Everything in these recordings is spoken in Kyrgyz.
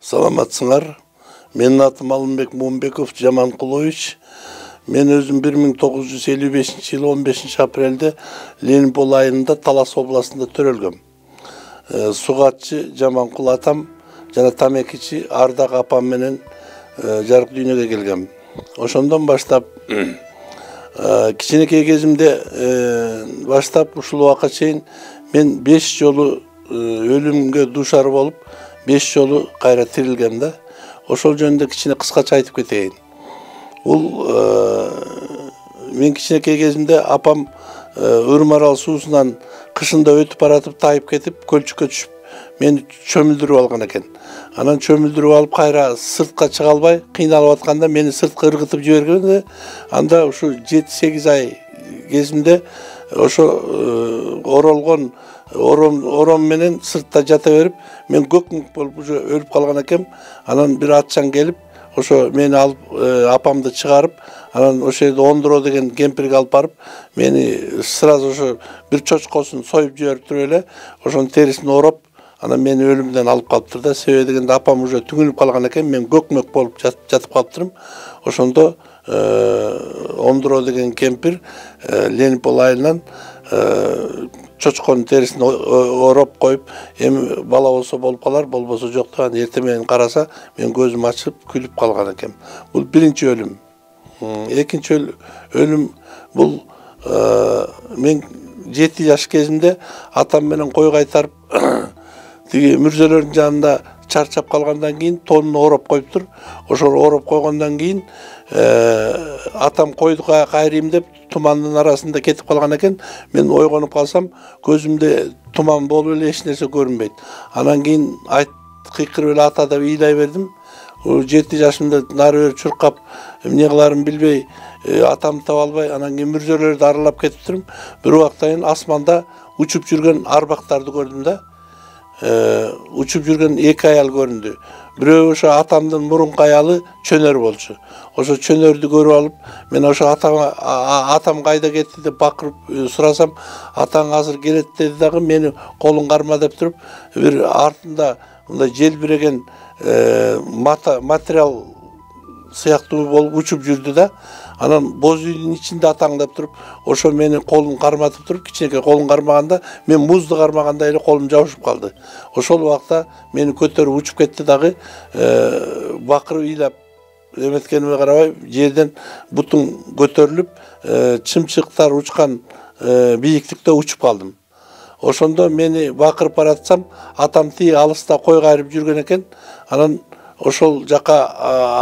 Саламатсыңар. Менин атым Алымбек Муунбеков Жаманкулович. Мен өзүм 1955 жылы 15 апрелде Ленинпол айылында Талас областында төрөлгөм. Сугатчы Жаманкул атам жана тамекичи Ардак апам менен жарык дүйнөгө келгем. Ошондон баштап кичинекей кезимде баштап ушул убакка чейин мен 5 жолу өлүмгө дуушар болуп 5 жолу кайра тирилгем да. Ошол жөнүндө кичине кыскача айтып кетейин. Мен кичинекей кезимде апам Ырмарал суусунан кышында өтүп баратып тайып кетип көлчүккө түшүп мени чөмүлдүрүп алган экен. Анан чөмүлдүрүп алып кайра сыртка чыга албай кыйналып атканда мени сыртка ыргытып жибергенде анда ушу 7-8 ай кезимде ошо оролгон ором менен сыртта жата берип мен көк-мүк болуп уже өлүп калган экем. Анан бир атчан келип ошо мени алып апамды чыгарып, анан ошол жерде Ондуро деген кемпирге алып барып, мени сразу ошо бир чочкосун союп жиберип туруп эле, ошонун терисин ороп, анан мени өлүмдөн алып калыптыр да. Себеби дегенде апам уже түңүлүп калган экен, мен көк-мөк болуп жатып калыптырмын. Ошондо Ондуро деген кемпир Ленинпол айылынан чочконун терисин ороп коюп, эми бала болсо болуп калар, болбосо жок деп, эртең менен караса, мен көзүм ачып күлүп калган экем. Бул биринчи өлүм. Экинчи өлүм бул мен 7 жаш кезимде атам менен кой кайтарып, тиги мүрзөлөрдүн жанында чарчап калгандан кийин тонун ороп коюптур. Ошол ороп койгондон кийин атам койду кайрыйм деп тумандын арасында кетип калган экен. Мен ойгонуп калсам, көзүмдө туман болуп эле эч нерсе көрүнбөйт. Анан кийин кыйкырып эле ата деп ыйлай бердим. 7 жашымда нары бери чуркап, эмне кыларымды билбей, атамды таба албай, анан кийин мүрзөлөрдү аралап кетиптирмин. Бир убакта асманда учуп жүргөн арбактарды көрдүм да. Учуп жүргөн 2 аял көрүндү. Бирөө ошо атамдын мурунку аялы чөнөр болчу. Ошо чөнөрдү көрүп алып, мен ошо атам кайда кетти деп бакырып сурасам, атаң азыр келет деди дагы, мени колун карма деп туруп, бир артында мындай желбиреген материал сыяктуу болуп учуп жүрдү да. Анан боз үйдүн ичинде атаң деп туруп, ошо мени колун карматып туруп, кичинекей колун кармаганда, мен музду кармагандай эле колум жабышып калды. Ошол убакта мени көтөрүп учуп кетти дагы, бакырып ыйлап эметкениме карабай, жерден бутум көтөрүлүп, чымчыктар учкан бийиктикте учуп калдым. Ошондо мени бакырып баратсам, атам тиги алыста кой кайрып жүргөн экен. Анан ошол жака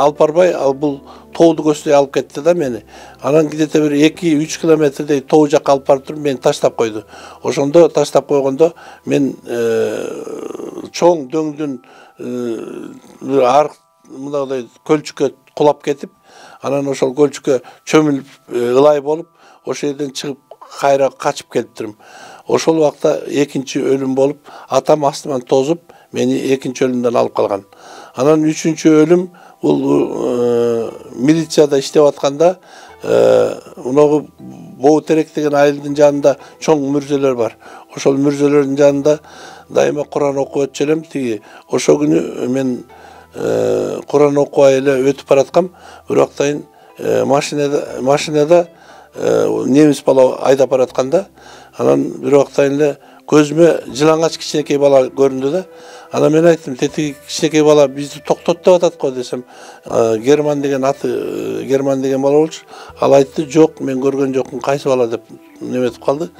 алып барбай, ал бул тооду көздөй алып кетти да мени. Анан где-то бир 2-3 километрдей тоо жака алып барып туруп мени таштап койду. Ошондо таштап койгондо мен чоң дөңдүн мындагыдай көлчүккө кулап кетип, анан ошол көлчүккө чөмүлүп ылай болуп, ошол жерден чыгып кайра качып келиптирмин. Ошол убакта экинчи өлүм болуп, атам астыман тозуп, мени экинчи өлүмдөн алып калган. Анан үчүнчү өлүм бул милицияда иштеп атканда, уногу Боутерек деген айылдын жанында чоң мүрзөлөр бар. Ошол мүрзөлөрдүн жанында дайыма Куран окуп өтчү элем. Тиги ошол күнү мен Куран окубай эле өтүп бараткам. Бир убактайын машинада немис бала айдап баратканда, анан бир убактайын эле көзүмө жылаңач кичинекей бала көрүндү да. Анан мен айттым, тетиги кичинекей бала бизди токтот деп атат го десем, Герман деген бала болчу. Ал айтты, жок, мен көргөн жокмун, кайсы бала деп неметип калды.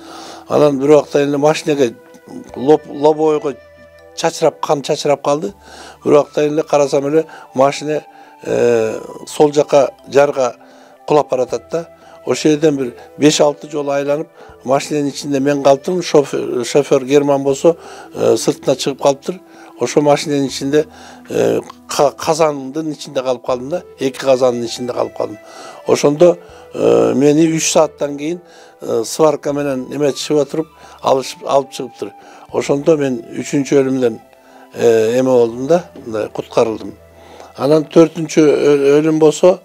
Анан бир убактайын эле машинеге лобойго кан чачырап калды. Бир убактайын эле карасам эле машина сол жака жарга кулап баратат да. Ошол жерден бир 5-6 жолу айланып, машинанын ичинде мен калыптырмын, шофер Герман болсо сыртына чыгып калыптыр. Ошо машинанын ичинде казандын ичинде калып калдым да, 2 казандын ичинде калып калдым. Ошондо мени 3 сааттан кийин сварка менен эметишип отуруп алып чыгыптыр. Ошондо мен 3-чү өлүмдөн эме болдум да, куткарылдым. Анан 4-чү өлүм болсо,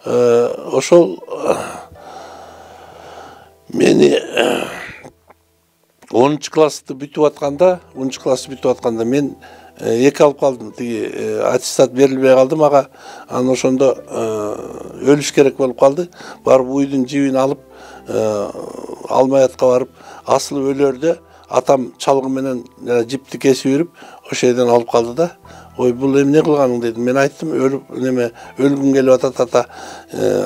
ошол мени 10-классты бүтүп атканда, мен эки алып калдым. Тиги аттестат берилбей калды мага. Анан ошондо өлүш керек болуп калды. Барып уйдун жибин алып Алмаятка барып асыл өлөрдө атам чалгы менен жипти кесип берип ошол жерден алып калды да. Ой, бул эмне кылганың дедим. Мен айттым, өлгүм келип атат ата.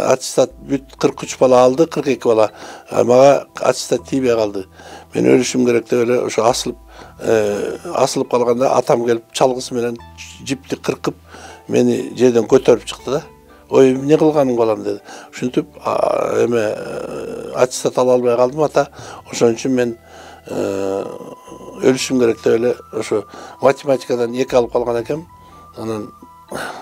Аттестат бүт 43 бала алды, 42 бала. Мага аттестат тийбей калды. Мен өлүшүм керек деп эле ошо асылып калганда атам келип чалгысы менен жипти кыркып мени жерден көтөрүп чыкты да. Ой, эмне кылганың балам деди. Ушинтип аттестат ала албай калдым ата. Ошон үчүн мен өлүшүм керек деп эле ошо математикадан 2 алып калган экем. Анан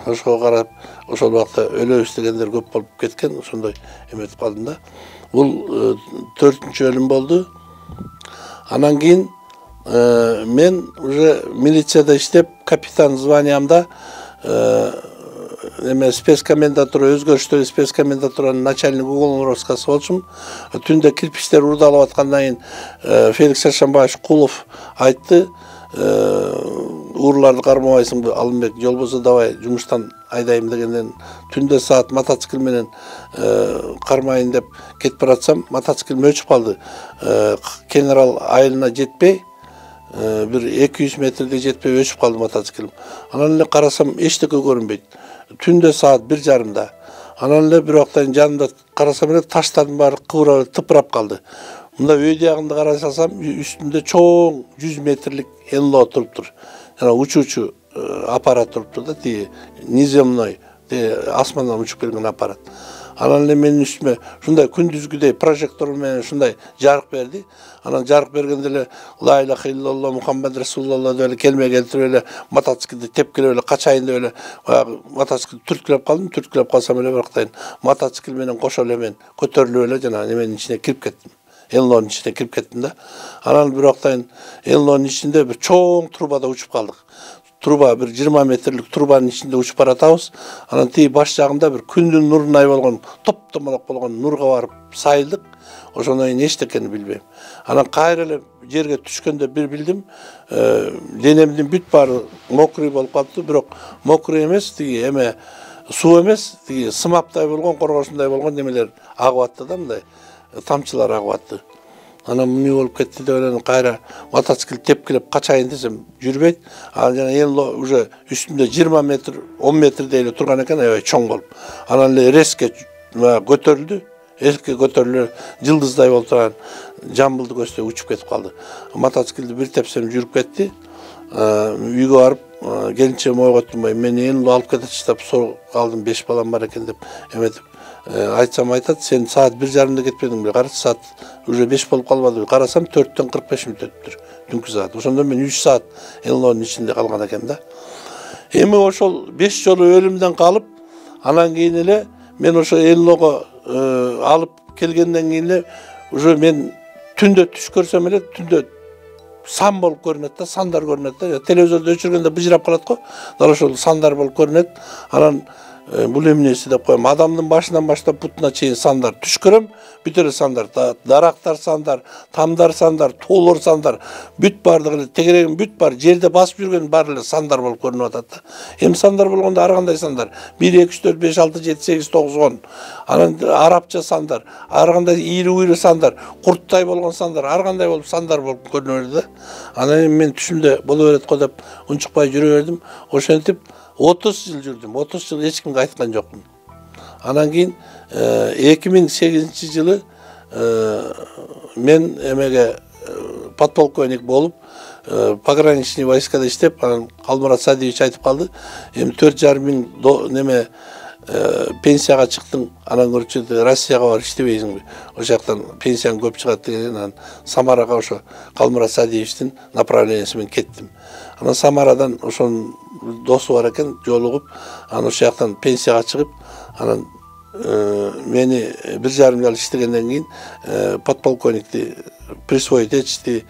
ошого карап ошол убакта өлөбүз дегендер көп болуп кеткен, ошондой эметип калдым да. Бул 4-чү өлүм болду. Анан кийин мен уже милицияда иштеп, капитан званиямда спецкомендатура өзгөрүштөр спецкомендатуранын начальник уголовного розыскасы болчумун. Түндө кирпичтер урдалап аткандан кийин Феликс Шаршамбаевич Кулов айтты, урларды кармабайсыңбы, Алымбек, жол болсо давай жумуштан айдайм дегенден түндө саат мотоцикл менен кармайын деп кетип баратсам, мотоциклим өчүп калды. Кеңарал айылына жетпей, бир 200 метрде жетпей өчүп калды мотоциклим. Анан эле карасам эчтеке көрүнбөйт. Түндө саат 1:30. Анан эле бир убактан жанымда карасам эле таштардын баары кыбырап тыпырап калды. Мында өйдө ягында карасам үстүндө чоң 100 метрлик НЛО туруптур. Жана учуучу аппарат туруптур да, тиги низемной, асмандан учуп келген аппарат. Анан эле менин үстүмө ушундай күндүзгүдөй прожектор менен ушундай жарык берди. Анан жарык бергенде эле ла илаха иллалла Мухаммад Расулулла деп эле келме келтирип эле мотоциклди тепкилеп эле качайын деп эле мотоциклди түрткүлөп калдым. Түрткүлөп калсам эле бирактайын мотоцикл менен кошо эле мен көтөрүлүп эле жана неменин ичине кирип кеттим. НЛОнун ичине кирип кеттим да. Анан бирактайын НЛОнун ичинде бир чоң трубада учуп калдык. Труба бир 20 метрлик трубанын ичинде учуп баратабыз. Анан тиги баш жагында бир күндүн нурундай болгон, топ-томолок болгон нурга барып сайылдык. Ошондон кийин эчтекени билбейм. Анан кайра эле жерге түшкөндө бир билдим, денемдин бүт баары мокрый болуп калыптыр, бирок мокрый эмес, тиги суу эмес, тиги сымаптай болгон, коргошундай болгон немелер агып атты да, мындай тамчылар агып атты. Анан эмне болуп кетти деп эле кайра мотоцикл тепкилеп качайын десем жүрбөйт. Анан жана НЛО уже үстүндө 20 метр, 10 метрдей эле турган экен, аябай чоң болуп. Анан эле резко көтөрүлдү. Эске көтөрүлүп жылдыздай болуп турган жамбылды көздөй учуп кетип калды. Мотоциклди бир тепсем жүрүп кетти. Үйгө барып, келинчегим ойготтурмай, мени НЛО алып кетечи деп сурап калдым, 5 балам бар экен деп эметип. Айтсам айтат, сен саат 1:30 кетпедиң бе? Карач, саат уже 5 болуп калбады. Карасам 4-төн 45 мүнөт өттүр. Түнкү саат. Ошондо мен 3 саат НЛОнун ичинде калган экен да. Эми ошол 5 жолу өлүмдөн калып, анан кийин эле мен ошо НЛОго алып келгенден кийин эле уже мен түндө түш көрсөм эле түндө сан болуп көрүнөт да, сандар көрүнөт да. Телевизордо өчүргөндө быжырап калат го. Дал ошол сандар болуп көрүнөт. Анан бул эмнеси деп коем. Адамдын башынан баштап бутуна чейин сандар. Түш көрөм, бүт эле сандар. Дарактар сандар, тамдар сандар, тоолор сандар. Бүт бардыгы эле тегерегин бүт бар, жерде басып жүргөн баары эле сандар болуп көрүнүп атат да. Эми сандар болгондо ар кандай сандар? 1 2 3 4 5 6 7 8 9 10. Анан арабча сандар, ар кандай ийри-уйру сандар, курттай болгон сандар, ар кандай болуп сандар болуп көрүнө берди да. Анан мен түшүмдө боло берет го деп унчукпай жүрө бердим. Ошентип 30 жыл жүрдüm. 30 жыл эч кимге айткан жокмун. Анан кийин 2008-жылы мен эмеге подполковник болуп, пограничный войскада иштеп, анан Алмурат Садиевич айтып калды. Эми 4,5 миң неме пенсияга чыктың, анан көрчү Россияга барып иштебейсиңби? Ошол жактан пенсияң көп чыгат деген, анан Самарага ошо Алмурат Садиевичтин направлениясы менен кеттим. Анан Самарадан ошонун досу бар экен, жолугуп, анан ошол жактан пенсияга чыгып, анан мени 1,5 жыл иштегенден кийин подполковникти присвоить этишти,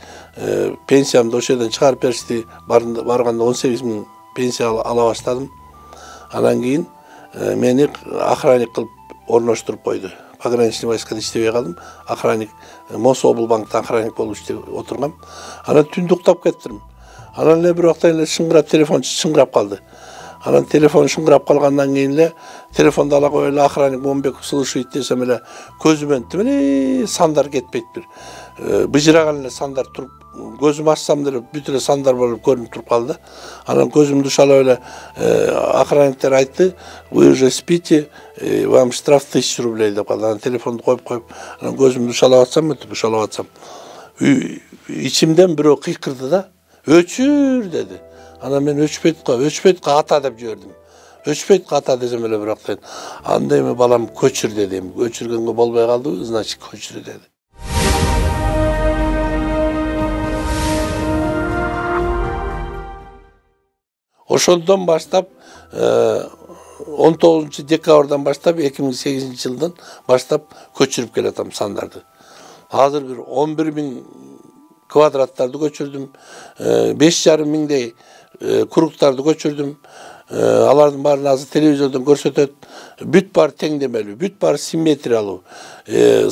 пенсиямды ошол жерден чыгарып беришти. Барганда 18 миң пенсия ала баштадым. Анан кийин мени охранник кылып орноштуруп койду. Пограничный войскада иштебей калдым. Охранник Мособлбанкта охранник болуп иштеп отургам. Анан түндү уктап кеттим. Анан эле бир убакта эле шыңгырап телефон шыңгырап калды. Анан телефон шыңгырап калгандан кийин эле телефонду ала коюп эле охранник Момбек слушает десем эле көзүмөн тимеле сандар кетпейт бир. Быжыраган эле сандар туруп көзүм ачсам деле бүт эле сандар болуп көрүнүп туруп калды. Анан көзүмдү шалап эле охранниктер айтты: "Вы уже спите, вам штраф 1000 рублей" деп калды. Анан телефонду коюп, анан көзүмдү шалап атсам, өтүп шалап атсам. Ичимден бирөө кыйкырды да, "Өчүр" деди. Анан мен өчпөйт ата деп жибердим. Өчпөйт ата десем эле бирок анда эми балам көчүр дедим. Өчүргөнгө болбой калды, значит көчүр деди. Ошондон баштап 19-декабрдан баштап 2008-жылдан баштап көчүрүп келатам сандарды. Азыр бир 11.000 квадраттарды көчүрдүм. 5,5 миңдей куруктарды көчүрдүм. Алардын баарын азыр телевизордон көрсөтөт. Бүт баары теңдемелүү, бүт баары симметриялуу.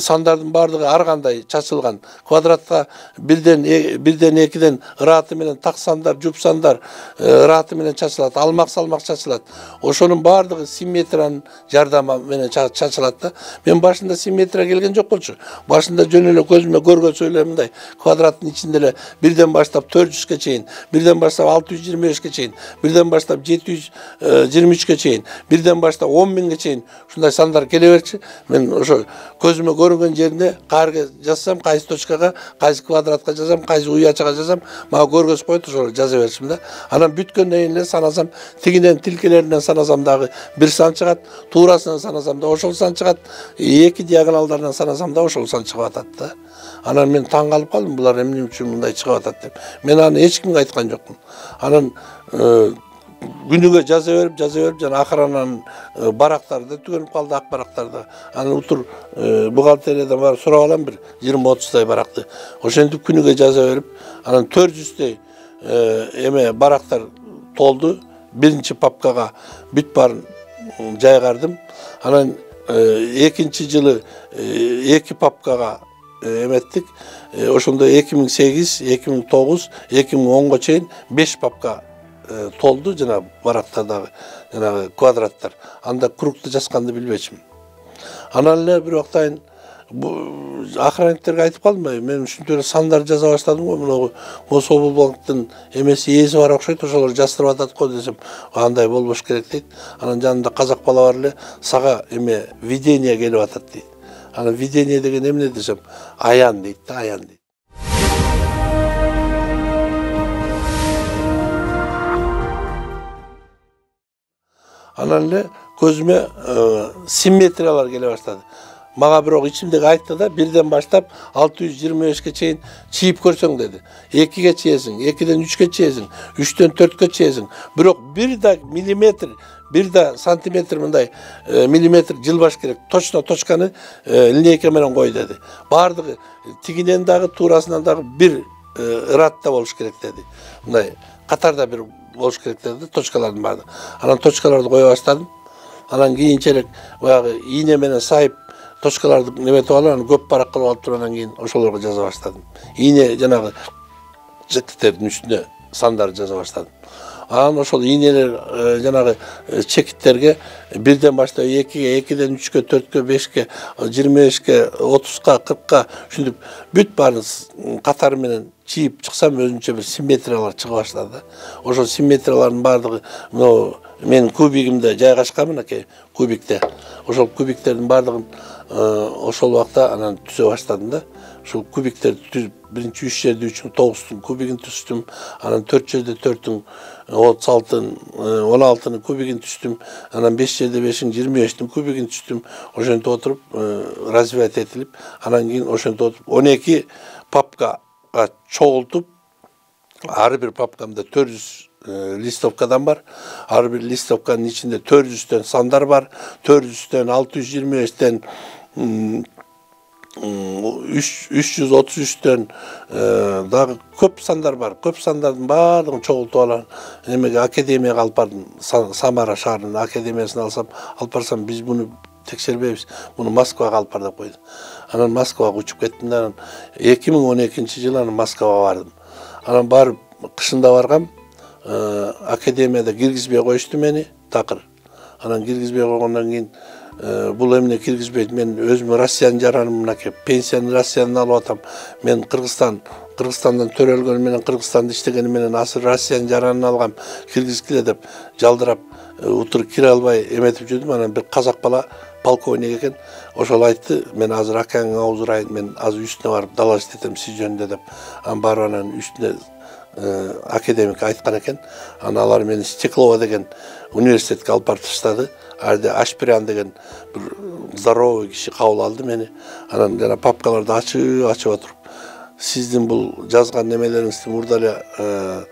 Сандардын баардыгы ар кандай чачылган. Квадратка бирден экиден ыраты менен так сандар, жуп сандар ыраты менен чачылат, алмак салмак чачылат. Ошонун баардыгы симметриянын жардамы менен чачылат да. Мен башында симметрия келген жок болчу. Башында жөн эле көзүмө көргөнсө эле мындай квадраттын ичинде эле бирден баштап 400ке чейин, бирден баштап 625ке чейин, бирден баштап 723ке чейин, бирден баштап 10.000ге чейин ушундай сандар келе берчи. Мен ошо көзүмө көрүнгөн жерине каарга жазсам, кайсы точкага, кайсы квадратка жазам, кайсы уячага жазам, мага көргөзүп коет, ошол жаза берчим да. Анан бүткөндөн кийин эле санасам, тигинен тилкелеринен санасам дагы бир сан чыгат, туурасынан санасам да ошол сан чыгат, эки диагоналдарынан санасам да ошол сан чыгып атат да. Анан мен таң калып калдым, булар эмне үчүн мындай чыгып атат деп. Мен аны эч кимге айткан жокмун. Анан күнүгө жаза берип жана охрананын барактары түгөнүп калды, ак барактарда. Анан утур бухгалтериядан барып сурап алам бир 20-30 баракты. Ошентип күнүгө жаза берип, анан 400 эме барактар толду. Биринчи папкага бүт баарын жайгардым. Анан экинчи жылы 2 папкага эметтик. Ошондо 2008, 2009, 2010го чейин 5 папка толду жана барактардагы жана квадраттар. Анда кругту жазганды билбечим. Анан эле бир убактайын охранниктерге айтып калдым, мен ушинтип эле сандар жаза баштадым го, мына Мособлбанктын эмеси ээси бар окшойт, ошолор жаздырып атат го десем, андай болбош керек дейт. Анан жанында казак бала бар эле, сага эме видение келип атат дейт. Анан видение деген эмне десем, аян дейт да, аян дейт. Анан эле көзүмө симметриялар келе баштады. Мага бирок ичимдеги айтты да, бирден баштап 625ке чейин чийип көрсөң деди. 2ге чейесиң, 2ден 3ке чейесиң, 3дөн 4ке чейесиң. Бирок бир да миллиметр, бир да сантиметр мындай миллиметр жылбаш керек. Точно точканы линейка менен кой деди. Бардыгы тигинен дагы, туурасынан дагы бир ыратта болуш керек деди. Мындай катарда бир болуш керек деди, точкалардын баардыгы. Анан точкаларды кое баштадым. Анан кийинчерээк баягы ийне менен сайып точкаларды неметип алып, анан көп барак кылып алып тургандан кийин ошолорго жаза баштадым. Ийне жанагы жектиктердин үстүнө сандарды жаза баштадым. Анан ошол ийнелер жанагы чекиттерге бирден баштап 2ге, 2ден 3ке, 4ке, 5ке, 25ке, 30ка, 40ка ушинтип бүт баарын катары менен чийип чыксам өзүнчө бир симметриялар чыга баштады. Ошол симметриялардын баардыгы мына менин кубигимде жайгашкан мынакей кубикте. Ошол кубиктердин баардыгын ошол убакта анан түзө баштадым да. Ошол кубиктерди түзүп, биринчи 3 жерде 3-ün 9-тун кубигин түздүм. Анан 4 жерде 4-ün 36-ын, 16-нын кубигин түздүм. Анан 5 жерде 5-ün 25-тин кубигин түздүм. Ошентип отуруп развивать этилип, анан кийин ошентип отуруп 12 папкага чогултуп, ар бир папкамда 400 листовкадан бар. Ар бир листовканын ичинде 400төн сандар бар. 400төн 625тен 333төн дагы көп сандар бар. Көп сандардын баардыгын чогултуп алам. Эмеге академияга алып бардым. Самара шаарынын академиясына алып барсам, биз буну текшербейбиз. Буну Москвага алып бар деп койду. Анан Москвага учуп кеттим да, 2012-жылы анан Москвага бардым. Анан барып кышында баргам, академияда киргизбей коюшту мени такыр. Анан киргизбей койгондон кийин бул эмне киргизбейт, мен өзүмө Россиянын жаранымын аке, пенсияны Россиянын алып атам. Мен Кыргызстандан төрөлгөнү менен, Кыргызстанда иштегени менен азыр Россиянын жаранын алгам, киргизгиле деп жалдырап утур кире албай эметип жүрдүм. Анан бир казак бала полковник экен, ошол айтты, мен азыр акаңы ауыз урайын, мен азыр үстүнө барып далаш этем сиз жөнүндө деп. Анан барып анан үстүнө академик айткан экен. Анан алар мени Стеклова деген университетке алып барып таштады. Арды Ашпирян деген бир здоровый киши кабыл алды мени. Анан жана папкаларды ачып отуруп, сиздин бул жазган немелериңизди мурда эле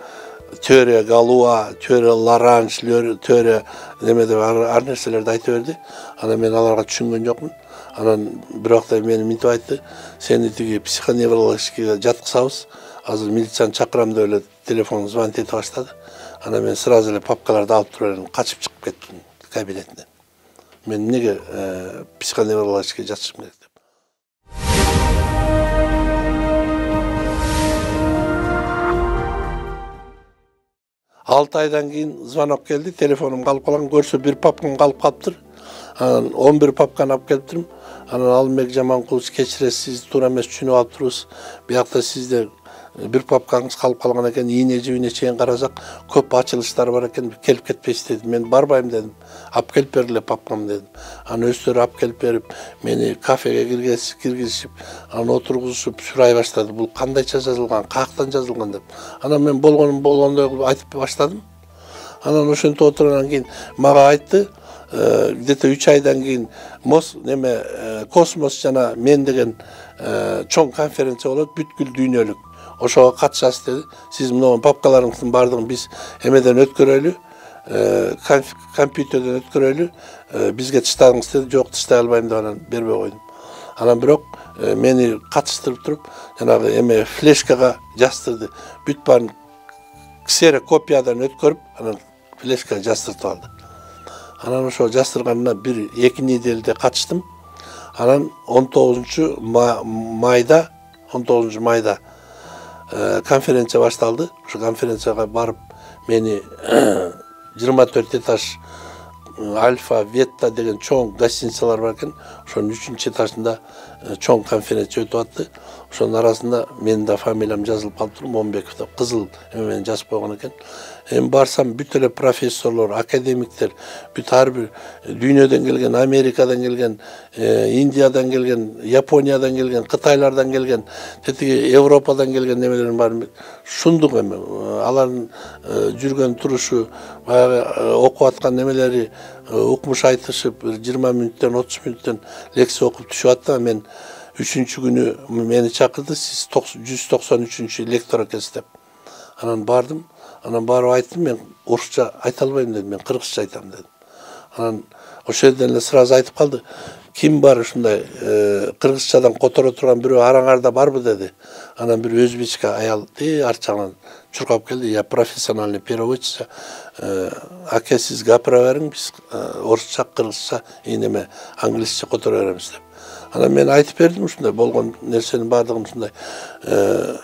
теория Галуа, теория Ларанж, теория неме деп ар нерселерди айтып берди. Анан мен аларга түшүнгөн жокмун. Анан бирок да мени мынтип айтты, сени тиги психоневрологическийге жаткызабыз, азыр милицияны чакырам деп эле телефон звонить ете баштады. Анан мен сразу эле папкаларды алып туруп эле качып чыгып кеттим кабинетинен. Мен эмнеге психоневрологическийге жатышым керек деп. 6 айдан кийин звонок келди, телефонум калып калган, көрсө бир папкам калып калыптыр. Анан 11 папканы алып келиптирмин. Анан Алымбек Жаманкулович, кечиресиз, сиз туура эмес түшүнүп алып турубуз. Биякта сизде бир папкаңыз калып калган экен, ийне жибине чейин карасак, көп ачылыштар бар экен, келип кетпейсиз дедим. Мен барбайм дедим. Алып келип бергиле папкамды дедим. Анан өздөрү алып келип берип, мени кафеге киргизишип, анан отургузушуп сурай баштады. Бул кандайча жазылган, каяктан жазылган деп. Анан мен болгондой кылып айтып баштадым. Анан ошентип отургандан кийин мага айтты, где-то 3 айдан кийин космос жана мен деген чоң конференция болот, бүткүл дүйнөлүк. Ошого катышасыз деди. Сиз мына папкаларыңыздын бардыгын биз эмеден өткөрөлү, компьютерден өткөрөлү, бизге тыштадыңыз деди. Жок, тыштай албайм деп анан бербей койдум. Анан бирок мени катыштырып туруп, жанагы эме флешкага жаздырды. Бүт баарын ксерокопиядан өткөрүп, анан флешкага жаздыртып алды. Анан ошо жаздырганына 1-2 неделде катыштым. Анан 19 майда конференция башталды. Ошо конференцияга барып мени 24 этаж Альфа, Ветта деген чоң гостиницалар бар экен. Ошонун 3-этажында чоң конференция өтүп атты. Ошонун арасында менин да фамилиям жазылып калыптыр, Момбеков деп кызыл эменен жазып койгон экен. Эми барсам бүт эле профессорлор, академиктер, бүт ар бир дүйнөдөн келген, Америкадан келген, Индиядан келген, Япониядан келген, Кытайлардан келген, тетиги Европадан келген немелерин бар. Шундук эми алардын жүргөн турушу, баягы окуп аткан немелери, укмуш айтышып, 20 мүнөттөн 30 мүнөттөн лекция окуп түшүп атты. Мен 3-күнү мени чакырды, сиз 193 лектор экенсиз деп. Анан бардым. Анан барып айттым, мен орусча айта албайм дедим, мен кыргызча айтам дедим. Анан ошол жерден эле сразу айтып калды. Ким бар ушундай кыргызчадан которо турган бирөө араңарда барбы деди. Анан бир өзбечка аял арт жагынан чуркап келди. Я профессиональный переводчик. Аке, сиз гапыра бериң, биз орусча, кыргызча, эме англисче которо беребиз деп. Анан мен айтып бердим ушундай болгон нерсенин бардыгын, ушундай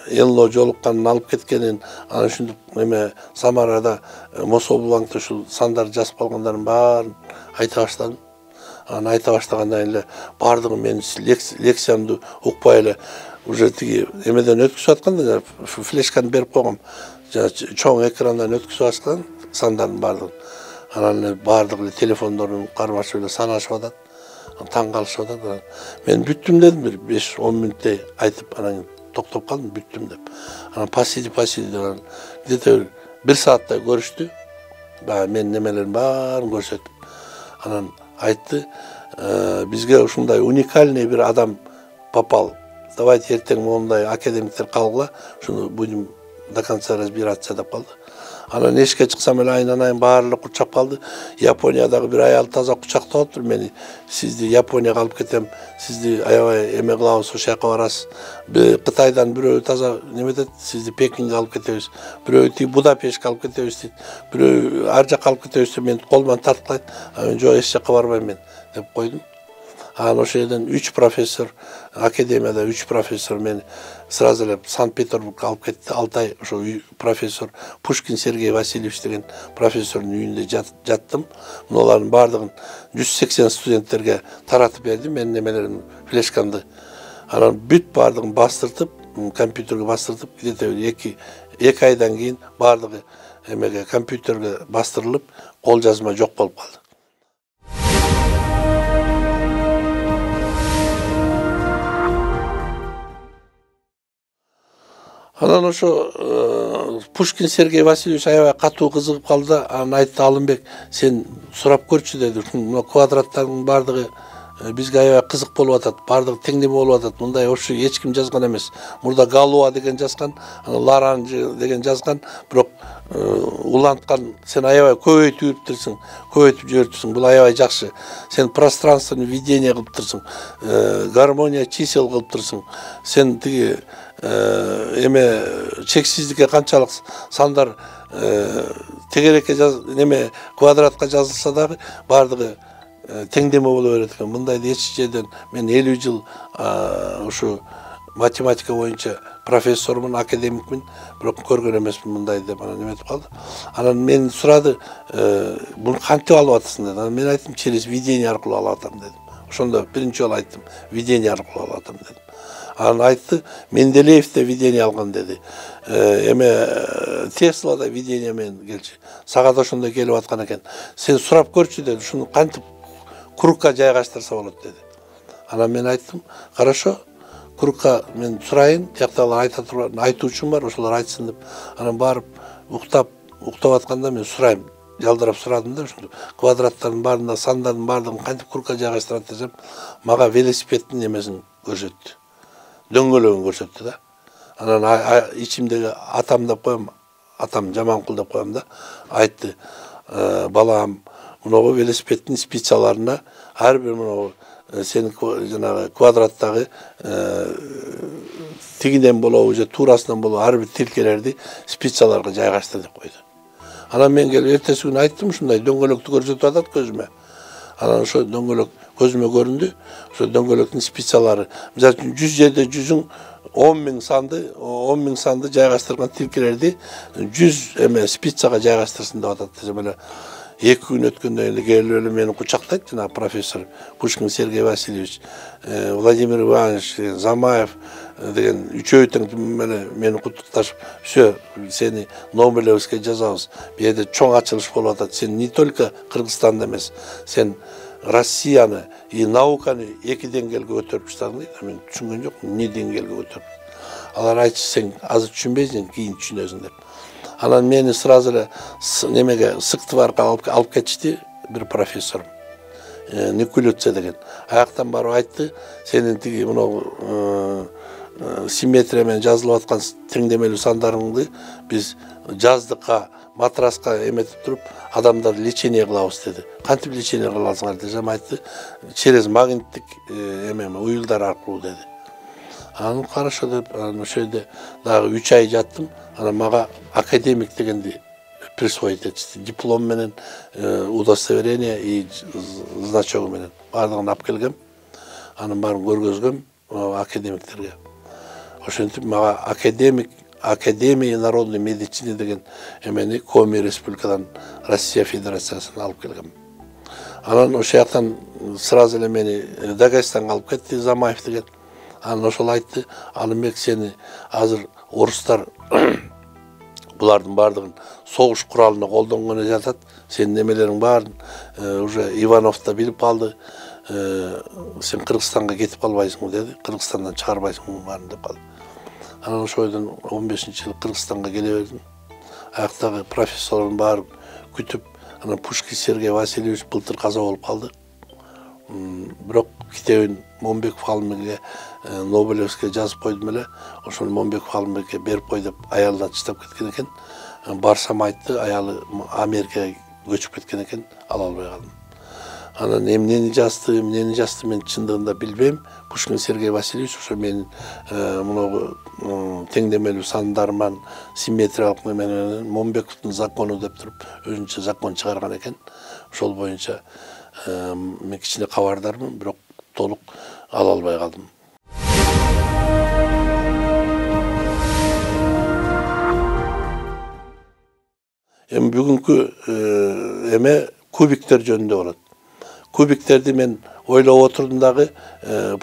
Элло жолукканын, алып кеткенин, анан ушинтип эме Самарада Мособлаңда ушул сандарды жазып калгандарын баарын айта баштадым. Анан айта баштагандан эле бардыгы менин лекциямды укпай эле уже тиги эмеден өткүзүп атканда, флешканы берип койгом, чоң экрандан өткүзүп аткан сандардын бардыгын. Анан бардыгы эле телефондорун кармашып эле санашып атат. Таң калышып атат. Мен бүттүм дедим, бир 5-10 мүнөттөй айтып, анан токтоп калдым, бүттүм деп. Анан пасиди деп где-то 1 сааттай көрүштү. Баягы менин немелерим баарын көрсөтүп. Анан айтты, бизге ушундай уникальный бир адам попал. Давайте эртең мондай академиктер калгыла, шуну будем до конца разбираться деп калды. Анан эшикке чыксам эле айнанайын баары эле курчап калды. Япониядагы бир аял таза кучактап атыптыр мени. Сизди Японияга алып кетем, сизди аябай эме кылабыз, ошол жака барасыз. Кытайдан бирөө таза неметет, сизди Пекинге алып кетебиз. Бирөө тиги Будапештке алып кетебиз дейт. Бирөө ар жака алып кетебиз деп мени колуман тарткылайт. Мен жок, эч жака барбайм мен деп койдум. Анан ошол жерден 3 профессор, академияда 3 профессор мени сразу эле Санкт-Петербургга алып кетти. 6 ай ошо профессор Пушкин Сергей Васильевич деген профессордун үйүндө жаттым. Муналардын бардыгын 180 студенттерге таратып бердим. Менин немелерим, флешкамды. Анан бүт бардыгын бастыртып, компьютерге бастыртып, где-то 2 айдан кийин бардыгы эмеге компьютерге бастырылып, кол жазма жок болуп калды. Анан ошо Пушкин Сергей Васильевич аябай катуу кызыгып калды да, анан айтты: Алымбек, сен сурап көрчү деди. Мына квадраттардын бардыгы бизге аябай кызык болуп атат, бардыгы теңдеме болуп атат. Мындай ошо эч ким жазган эмес. Мурда Галуа деген жазган, Ларанжи деген жазган, бирок уланткан сен аябай көбөйтүп жүрүптүрсүң, Бул аябай жакшы. Сен пространственный видение кылып турсуң, гармония чисел кылып турсуң. Сен тиги эме чексиздикке канчалык сандар тегерекке неме квадратка жазылса дагы бардыгы теңдеме боло берет экен. Мындайды эч жерден мен 50 жыл ушу математика боюнча профессормун, академикмин, бирок көргөн эмесмин мындайды деп анан эметип калды. Анан мен сурады: "Буну кантип алып атасың?" деди. Анан мен айттым: "Через видение аркылуу алып атам" дедим. Ошондо биринчи жолу айттым: "Видение аркылуу алып атам" дедим. Анан айтты: "Менделеев да видение алган" деди. Тесла да видение менен келчү. Сага ошондой келип аткан экен. Сен сурап көрчү деди. Ушуну кантип курукка жайгаштырса болот деди. Анан мен айттым: "Хорошо, курукка мен сурайын, тияктагылар айтуучум бар, ошолор айтсын" деп. Анан барып уктап атканда мен сурайм. Жалдырап сурадым да, ушунду квадраттардын баарында, сандардын баардыгын кантип курукка жайгаштырат десем, мага велосипеддин эмесин көрсөттү. Дөңгөлөгүн көрсөттү да. Анан ичимдеги атам деп коем, атам Жаманкул деп коем да. Айтты: "Балам, мынагу велосипеддин спицаларына ар бир мынагу сенин жанагы квадраттагы тигинен болобу же туурасынан болобу ар бир тилкелерди спицаларга жайгаштыр" деп койду. Анан мен келип эртеси күнү айттым, ушундай дөңгөлөктү көрсөтүп атат көзүмө. Анан ошо дөңгөлөк көзүмө көрүндү. Ошо дөңгөлөктүн спицалары, мисалы үчүн 100 жерде 100 10 миң санды жайгаштырган тилкелерди 100 спицага жайгаштырсын деп атат десем эле 2 күн өткөндөн кийин келип эле мени кучактайт жана профессор Пушкин Сергей Васильевич, Владимир Иванович, Замаев деген үчөө тең мени куттукташып: "Все, сени Нобелевскийге жазабыз. Бу жерде чоң ачылыш болуп атат. Сен не только Кыргызстанда эмес, сен Россияны и науканы 2 деңгээлге көтөрүп таштадың" дейт. Мен түшүнгөн жокмун, эмне деңгээлге көтөрүп. Алар айтчу: "Сен азыр түшүнбөйсүң, кийин түшүнөсүң" деп. Анан мени сразу эле немеге Сыктыварга алып кетишти бир профессор, Никулюца деген. Аяктан барып айтты: "Сенин тиги мынау симметрия менен жазылып аткан теңдемелүү сандарыңды биз жаздыкка, матраска эметип туруп, адамдарды лечение кылабыз" деди. "Кантип лечение кыласыңар" десем, айтты: "Через магниттик уюлдар аркылуу" деди. Анан хорошо деп, ошол жерде дагы 3 ай жаттым. Анан мага академик дегенди присвоить этишти. Диплом менен, удостоверение и значогу менен бардыгын алып келгем. Анын баарын көргөзгөм академиктерге. Ошентип мага Академия народной медицины деген эмени Коми Республикадан, Россия Федерациясынан алып келгем. Анан ошол жактан сразу эле мени Дагестанга алып кетти Замаев деген. Анан ошол айтты: "Алымбек, сени азыр орустар булардын бардыгын согуш куралына колдонгону жатат. Сенин немелериң баарын уже Иванов да билип калды. Сен Кыргызстанга кетип калбайсыңбы" деди. "Кыргызстандан чыгарбайсыңбы баарын" деп калды. Анан ошойдон 15-жылы Кыргызстанга келе бердим. Аяктагы профессорлордун баарын күтүп, анан Пушкин Сергей Васильевич былтыр каза болуп калды. Бирок китебин Момбеков Алымбекке Нобелевскийге жазып койдум эле. Ошону Момбеков Алымбекке берип кой деп аялдан чыдап кеткен экен. Барсам айтты, аялы Америкага көчүп кеткен экен, ала албай калдым. Анан эмнени жазды мен чындыгында билбейм. Пушкин Сергей Васильевич ошо менин мынагу теңдемелүү сандарман, симметриялык менен Момбековдун закону деп туруп өзүнчө закон чыгарган экен. Ошол боюнча мен кичине кабардармын, бирок толук ала албай калдым. Эми бүгүнкү эме кубиктер жөнүндө болот. Кубиктерди мен ойлоп отурдум дагы,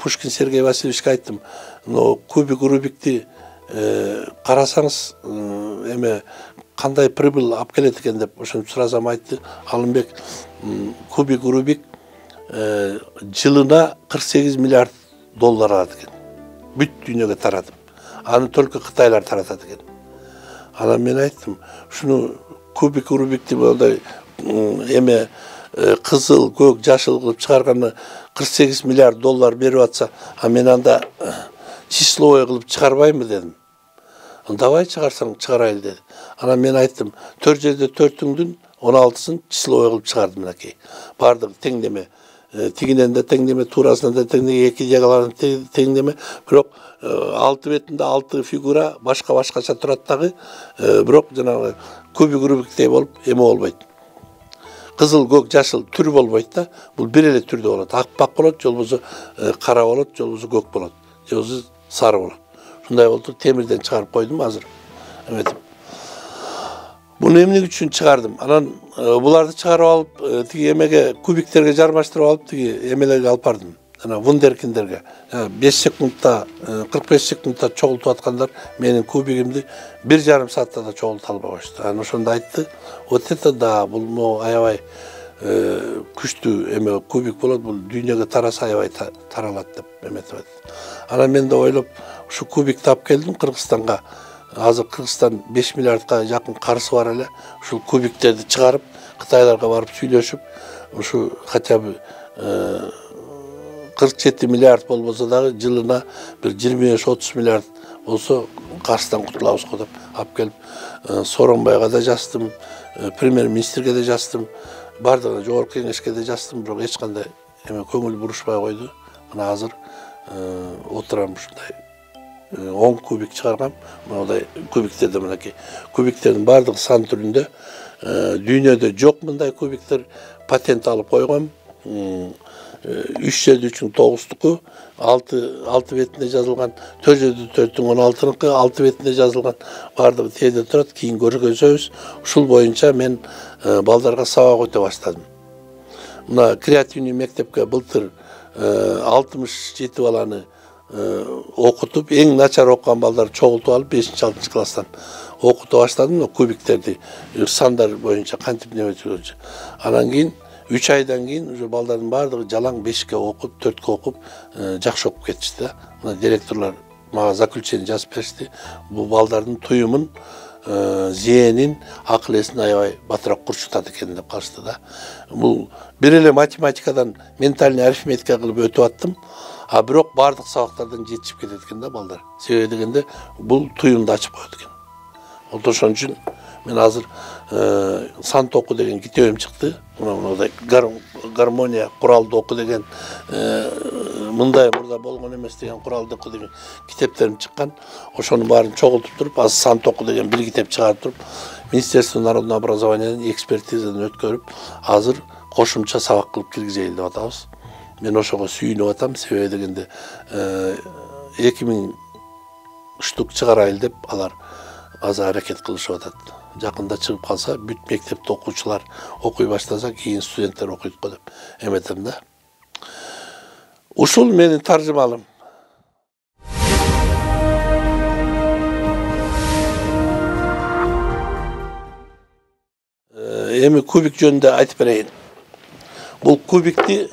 Пушкин Сергей Васильевичке айттым. Но кубик Рубикти карасаңыз, эме кандай прибыль алып келет экен деп ошентип сурасам, айтты Алымбек, кубик Рубик жылына 48 миллиард доллар алат экен. Бүт дүйнөгө таратып. Аны только Кытайлар таратат экен. Анан мен айттым, шуну кубик Рубикти болдай эме кызыл, көк, жашыл кылып чыгарганы 48 миллиард доллар берип атса, а мен анда числовой кылып чыгарбаймбы дедим. Давай чыгарсаң чыгарайлы dedi. Анан мен айттым, 4 жерде 4-түңдүн 16-сын числовой кылып чыгардым мынакей. Бардыгы теңдеме. Тигинен де теңдеме, туурасынан да теңдеме, эки жагаларын теңдеме. Бирок 6 бетинде 6 фигура башка-башкача турат дагы, бирок жанагы кубик Рубиктей болуп эме болбойт. Кызыл, көк, жашыл түр болбойт да. Бул бир эле түрдө болот. Акпак болот, же болбосо кара болот, же болбосо көк болот, же болбосо сары болот. Шундай болду, темирден чыгарып койдум азыр. Эметип. Буну эмне үчүн чыгардым? Анан буларды чыгарып алып, тиги эмеге кубиктерге жармаштырып алып, тиги эмелерге алып бардым. Ана вундеркиндерге 5 секундта, 45 секундта чогултуп аткандар менин кубигимди 1,5 саатта да чогулта албай коюшту. Анан ошондо айтты, вот это да, бул аябай күчтүү эме кубик болот, бул дүйнөгө тараса аябай таралат деп эметип айтты. Анан мен да ойлоп, ушу кубикти алып келдим Кыргызстанга. Азыр Кыргызстан 5 миллиардка жакын карысы бар эле. Ушул кубиктерди чыгарып, Кытайларга барып сүйлөшүп, ушу хотя бы 47 миллиард болбосо дагы жылына бир 25-30 миллиард болсо карсыдан кутулабыз го деп алып келип, Сооронбайга да жаздым, премьер-министрге де жаздым, бардыгына жогорку кеңешке де жаздым, бирок эч кандай эме көңүл бурушпай койду. Мына азыр отурам ушундай 10 кубик чыгаргам. Мындай кубиктерде мынакей. Кубиктердин бардыгы сан түрүндө. Дүйнөдө жок мындай кубиктер, патент алып койгом. 3 жерде 3-үн 9-туку, 6 бетинде жазылган, 4 жерде 4-түн 16-ныкы, 6 бетинде жазылган бардыгы тээде турат, кийин көргөзөбүз. Ушул боюнча мен балдарга сабак өтө баштадым. Мына креативный мектепке былтыр 67 баланы окутуп, эң начар окуган балдар чогултуп алып 5-6 класстан окута баштадым, но кубиктерди сандар боюнча кантип неметүүчү. Анан кийин 3 айдан кийин уже балдардын бардыгы жалаң 5ке окуп, 4ке окуп, жакшы окуп кетишти да. Мына директорлор мага заключение жазып беришти. Бул балдардын туюмун, зээнин, акыл эсин аябай батыраак курчутат экен деп калышты да. Бул бир эле математикадан ментальный арифметика кылып өтүп аттым. А бирок бардык сабактардан жетишип кетет экен да балдар. Себеби дегенде бул туюмду ачып коет экен. Ошон үчүн мен азыр сант оку деген китебим чыкты. Мындай гармония куралды оку деген, мындай мурда болгон эмес деген куралды оку деген китептерим чыккан. Ошонун баарын чогултуп туруп, азыр сант оку деген бир китеп чыгарып туруп, Министерство народного образованиядан экспертизадан өткөрүп, азыр кошумча сабак кылып киргизели деп атабыз. Мен ошого сүйүнүп атам, себеби дегенде 2000 штук чыгарайлы деп алар азыр аракет кылышып атат. Жакында чыгып калса, бүт мектепте окуучулар окуй баштаса, кийин студенттер окуйт го деп эметем да. Ушул менин таржымалым. Эми кубик жөнүндө айтып берейин. Бул кубикти,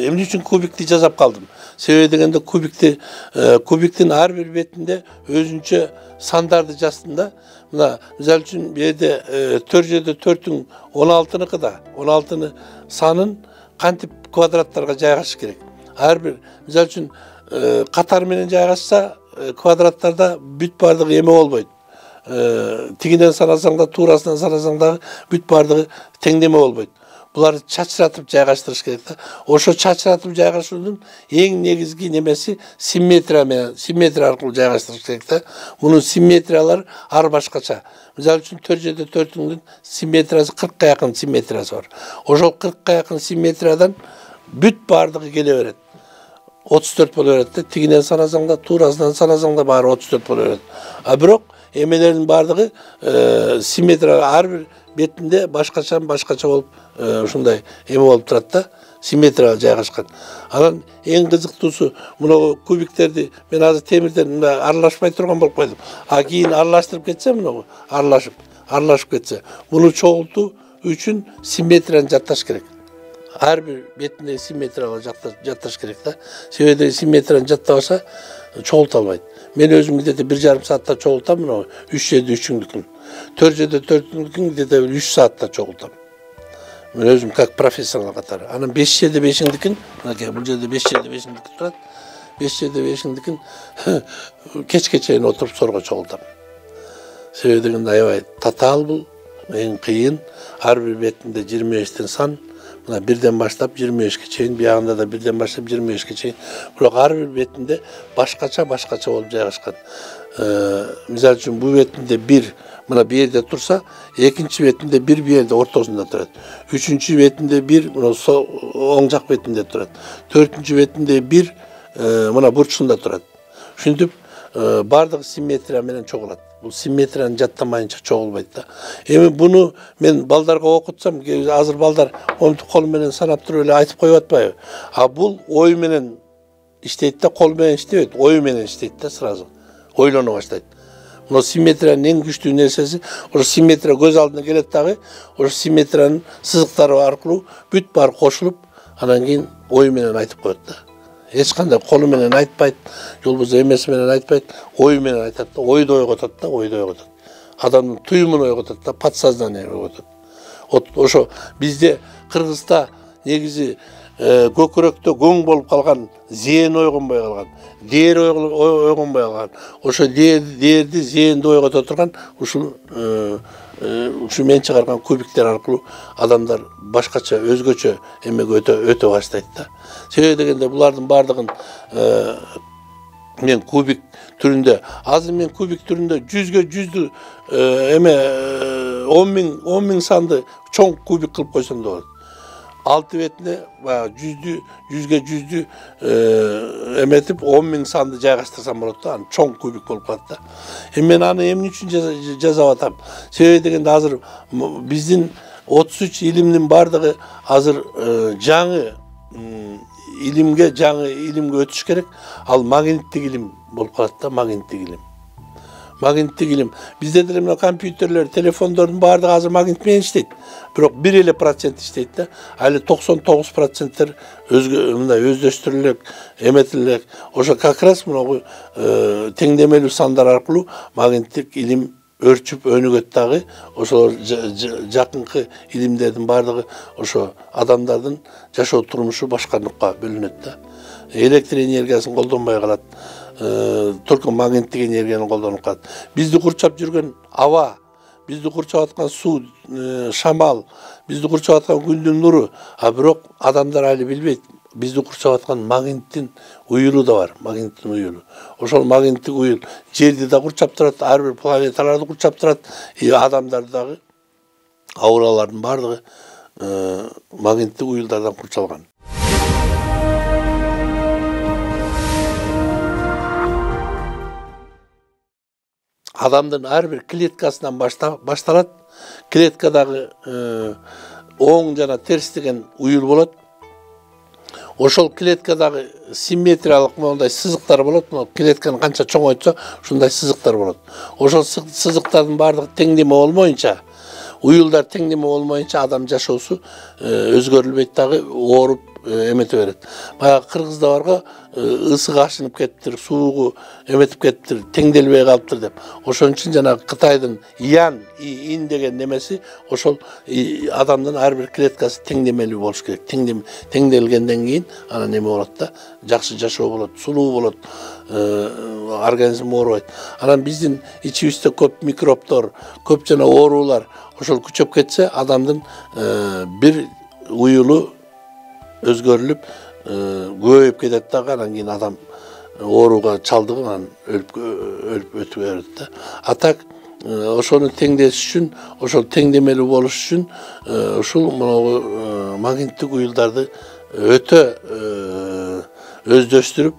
эмне үчүн кубикти жасап калдым? Себеби дегенде кубиктин ар бир бетинде өзүнчө сандарды жаздым да. Мына, мисалы үчүн бу жерде 4 жерде 4-түн 16-ныкы да, 16-ны санын кантип квадраттарга жайгашыш керек. Ар бир, мисалы үчүн катар менен жайгашса, квадраттарда бүт бардыгы эме болбойт. Тигинен санасаң да, туурасынан санасаң да бүт бардыгы теңдеме болбойт. Буларды чачыратып жайгаштырыш керек да. Ошо чачыратып жайгашуунун эң негизги немеси симметрия аркылуу жайгаштырыш керек да. Мунун симметриялары ар башкача. Мисалы үчүн 4 жерде 4-түңдүн симметриясы 40ка жакын симметриясы бар. Ошол 40ка жакын симметриядан бүт бардыгы келе берет. 34 боло берет да, тигинен санасаң да, туурасынан санасаң да баары 34 боло берет. А бирок эмелердин баардыгы симметрия, ар бир бетинде башкача болуп ушундай эме болуп турат да, симметрия жайгашкан. Анан эң кызыктуусу мына кубиктерди мен азыр темирден аралашпай турган болуп койдум. А кийин аралаштырып кетсе, мына аралашып кетсе, муну чогултуу үчүн симметрияны жатташ керек. Ар бир бетинде симметрияга жатташ керек да. Себеби симметрияны жаттабаса чогулта албайт. Мен өзүм где-то 1,5 саатта чогултам, мына 3/3-үңдүкүн. 4/4-үңдүкүн где-то 3 саатта чогултам. Мен өзүм как профессионал катары. Анан 5/5-үңдүкүн, мынакей бул жерде 5/5-үңдүк турат. 5/5-үңдүкүн кечке чейин отуруп сорго чогултам. Себеби дегенде аябай татаал бул, эң кыйын. Ар бир бетинде 25тен сан. Мына 1ден баштап 25ке чейин, биягында да 1ден баштап 25ке чейин. Бирок ар бир бетинде башкача болуп жайгашкан. Мисалы үчүн бул бетинде 1 мына бу жерде турса, экинчи бетинде 1 бу жерде ортосунда турат. Үчүнчү бетинде 1 мына оң жак бетинде турат. Төртүнчү бетинде 1 мына бурчунда турат. Ушинтип бардыгы симметрия менен чогулат. Бул симметрияны жаттамайынча чогулбайт да. Эми буну мен балдарга окутсам, азыр балдар омтук кол менен санап туруп эле айтып коюп атпайбы? А бул ой менен иштейт да, кол менен иштебейт, ой менен иштейт да, сразу. Ойлоно баштайт. Мына симметриянын эң күчтүү нерсеси, ошо симметрия көз алдына келет дагы, ошо симметриянын сызыктары аркылуу бүт баары кошулуп, анан кийин ой менен айтып коет да. Эч кандай колу менен айтпайт, же болбосо эмеси менен айтпайт, ой менен айтат да, ойду ойготот да, ойду ойготот. Адамдын туюмун ойготот да, подсознание ойготот. Ошо бизде Кыргызда негизи көкүрөктө көң болуп калган, зээн ойгонбой калган, дээр ойгонбой калган. Ошо дээрди, зээнди ойгото турган ушу мен чыгарган кубиктер аркылуу адамдар башкача, өзгөчө эмеге өтө баштайт да. Себеби дегенде булардын бардыгын мен кубик түрүндө, азыр мен кубик түрүндө 100 эме 10 миң санды чоң кубик кылып койсом да болот. Алты бетине 100 эметип 10 миң санды жайгаштырсам болот да, аны чоң кубик болуп калат да. Эми мен аны эмне үчүн жасап атам? Себеби дегенде азыр биздин 33 илимдин бардыгы азыр жаңы илимге өтүш керек. Ал магниттик илим болуп калат да, магниттик илим. Bizde de mына компьютерлер, телефондордун баардыгы азыр магнит менен иштейт. Бирок 1% иштейт да. Али 99% мындай өздөштүрүлөк, эметилек. Ошо как раз мына теңдемелүү сандар аркылуу магниттик илим өрчүп өнүгөт дагы. Ошо жакынкы илимдердин баардыгы ошо адамдардын жашоо турмушу башкарыныкка бөлүнөт да. Электр энергиясын колдонбой калат. Только магниттик энергияны колдонуп калат. Бизди курчап жүргөн аба, бизди курчап аткан суу, шамал, бизди курчап аткан күндүн нуру, а бирок адамдар али билбейт. Бизди курчап аткан магниттин уюлу да бар, магниттин уюлу. Ошол магниттик уюл жерди да курчап турат, ар бир планеталарды курчап турат, адамдарды дагы, ауралардын бардыгы магниттик уюлдардан курчалган. Адамдын ар бир клеткасынан башталат. Клеткадагы оң жана терс деген уюл болот. Ошол клеткадагы симметриялык мондай сызыктар болот. Клетканы канча чоңойтса, ушундай сызыктар болот. Ошол сызыктардын баардыгы теңдеме болмоюнча, уюлдар теңдеме болмоюнча адам жашоосу өзгөрүлбөйт дагы, ооруп эмете берет. Баягы кыргыздардагы ысык ашынып кетиптир, суугу эметип кетиптир, теңделбей калыптыр деп. Ошон үчүн жана Кытайдын ин деген немеси ошол адамдын ар бир клеткасы теңдемелүү болуш керек. Теңделгенден кийин анан неме болот да, жакшы жашоо болот, сулуу болот, организм оорубайт. Анан биздин ичибизде көп микробтор, көп жана оорулар ошол күчөп кетсе, адамдын бир уюлу өзгөрүлүп, көбөйүп кетет дагы, анан кийин адам ооруга чалдыгып, анан өлүп өтүп берет да. А так ошону теңдеш үчүн, ошол теңдемелүү болуш үчүн ушул магниттик уюлдарды өздөштүрүп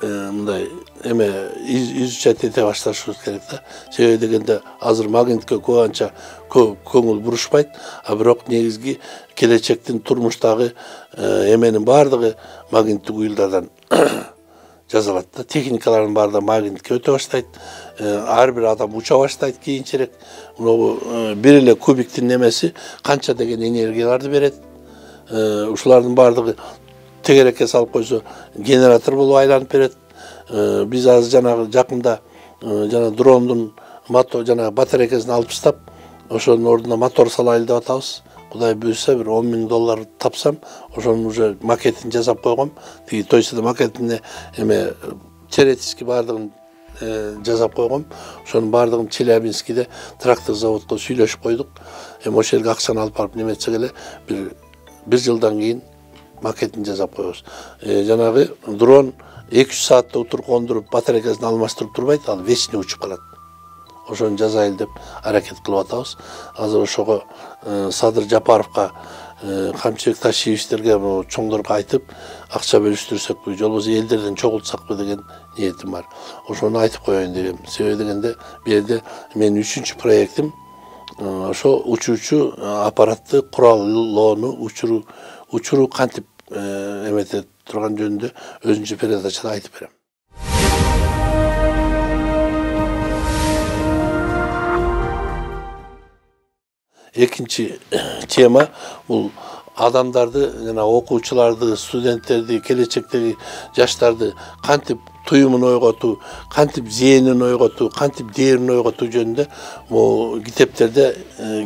мындай эме изучать эте башташыбыз керек да. Себеби дегенде азыр магнитке көп анча көңүл бурушпайт, а бирок негизги келечектин турмуштагы эменин баардыгы магниттик уюлдардан жазалат да. Техникалардын баардыгы магнитке өтө баштайт. Ар бир адам уча баштайт кийинчерээк. Бир эле кубиктин немеси канча деген энергияларды берет. Ушулардын баардыгы тегерекке салып койсо генератор болуп айланып берет. Биз азыр жанагы жакында жана дрондун жанагы батарейкасын алып таштап, ошонун ордуна мотор салайлы деп атабыз. Кудай буйрса бир $10.000 тапсам, ошонун уже макетин жасап койгом. Тиги Тойсуда макетине эме теоретически баардыгын жасап койгом. Ошонун баардыгын Челябинскиде трактор заводко сүйлөшүп койдук. Эми ошол жерге акчаны алып барып неметсек эле бир жылдан кийин макетин жасап коебуз. Жанагы дрон 2-3 саатта утуруп кондуруп батарейкасын алмаштырып турбайт, ал вечный учуп калат. Ошону жасайлы деп аракет кылып атабыз. Азыр ошого Садыр Жапаровго, Камчыбек Ташиевичтерге, чоңдорго айтып, акча бөлүштүрсөкпү, же болбосо элдерден чогултсакпы деген ниетим бар. Ошону айтып коеюн дегем. Себеби дегенде бу жерде менин 3-чү проектим ошо учуучу аппаратты кураллоону, учуруу кантип эмете турган жөнүндө өзүнчө передачада айтып берем. Экинчи тема бул адамдарды, жана окуучуларды, студенттерди, келечектеги жаштарды кантип туюмун ойготуу, кантип зээнин ойготуу, кантип дээрин ойготуу жөнүндө бул китептерде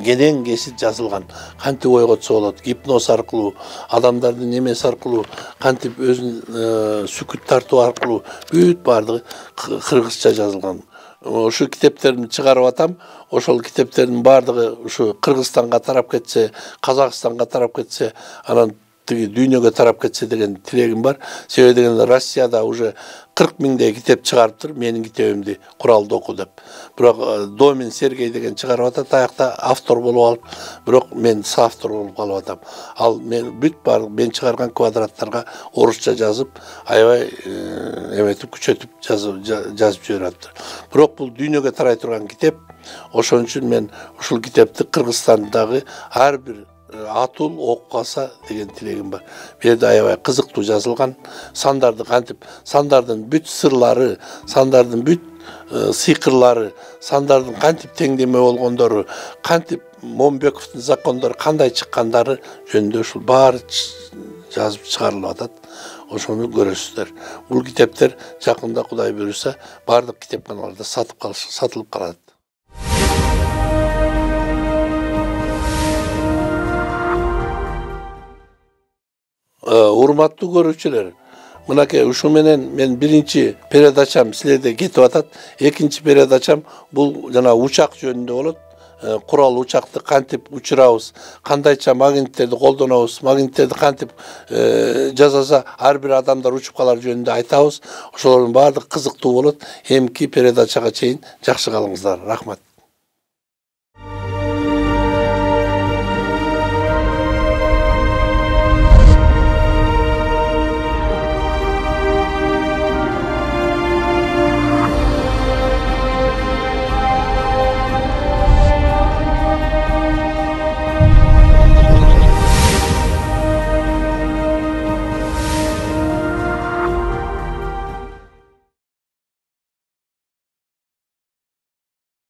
кенен кесип жазылган. Кантип ойготсо болот, гипноз аркылуу, адамдардын эмеси аркылуу, кантип өзүн сүкүт тартуу аркылуу бүт баардыгы кыргызча жазылган. Ошол китептерди чыгарып атам. Ошол китептердин баардыгы ушу Кыргызстанга тарап кетсе, Казакстанга тарап кетсе, анан тиги дүйнөгө тарап кетсе деген тилегим бар. Себеби дегенде Россияда уже 40 000 китеп чыгарыптыр, менин китебимди куралды оку деп. Бирок Домин Сергей деген чыгарып атат, аякта автор болуп алып, бирок мен соавтор болуп калып атам. Ал мен бүт баардык мен чыгарган квадраттарга орусча жазып, аябай эметип күчөтүп жазып жибериптир. Бирок бул дүйнөгө тарай турган китеп. Ошон үчүн мен ушул китепти Кыргызстандагы ар бир атул окугаса деген тилегим бар. Бу жерде аябай кызыктуу жазылган, сандарды кантип, сандардын бүт сырлары, сандардын бүт сыйкырлары, сандардын кантип теңдеме болгондору, кантип Момбековдун закондору кандай чыккандары жөнүндө ушул баары жазып чыгарылып атат. Ошону көрөсүздөр. Бул китептер жакында Кудай буйрса баардык китепканаларда сатылып калат. Урматтуу көрүүчүлөр, мынакей ушу менен мен биринчи передачам силерде кетип атат. Экинчи передачам бул жана учак жөнүндө болот. Курал учакты кантип учурабыз, кандайча магниттерди колдонобуз, магниттерди кантип жасаса ар бир адамдар учуп калар жөнүндө айтабыз. Ошолордун баардыгы кызыктуу болот. Эмки передачага чейин жакшы калыңыздар. Рахмат.